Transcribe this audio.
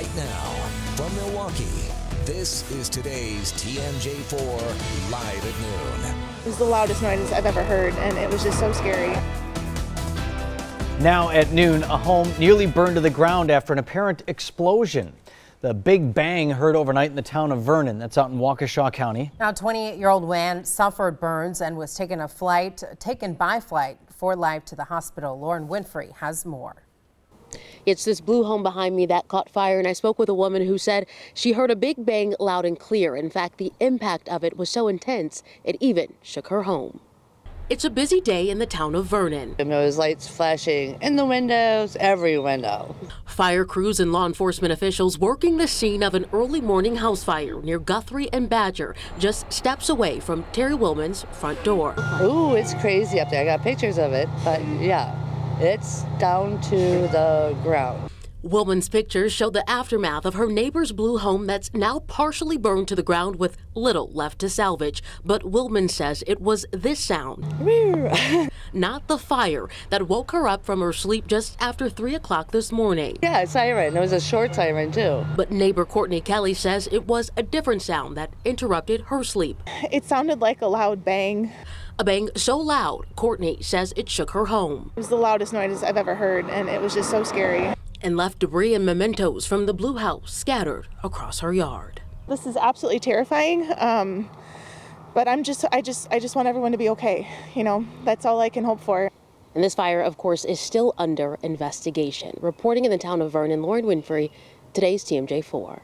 Right now, from Milwaukee, this is today's TMJ4 Live at Noon. It was the loudest noise I've ever heard, and it was just so scary. Now at noon, a home nearly burned to the ground after an apparent explosion. The big bang heard overnight in the town of Vernon, that's out in Waukesha County. Now, 28-year-old man suffered burns and was taken by flight for life to the hospital. Lauren Winfrey has more. It's this blue home behind me that caught fire, and I spoke with a woman who said she heard a big bang loud and clear. In fact, the impact of it was so intense, it even shook her home. It's a busy day in the town of Vernon. There was lights flashing in the windows, every window. Fire crews and law enforcement officials working the scene of an early morning house fire near Guthrie and Badger, just steps away from Terry Willman's front door. Ooh, it's crazy up there. I got pictures of it, but yeah, it's down to the ground. Willman's pictures show the aftermath of her neighbor's blue home that's now partially burned to the ground with little left to salvage. But Willman says it was this sound, not the fire, that woke her up from her sleep just after 3 o'clock this morning. Yeah, a siren. It was a short siren, too. But neighbor Courtney Kelly says it was a different sound that interrupted her sleep. It sounded like a loud bang. A bang so loud, Courtney says it shook her home. It was the loudest noise I've ever heard, and it was just so scary. And left debris and mementos from the blue house scattered across her yard. This is absolutely terrifying, but I just want everyone to be okay. You know, that's all I can hope for. And this fire, of course, is still under investigation. Reporting in the town of Vernon, Lauren Winfrey, today's TMJ4.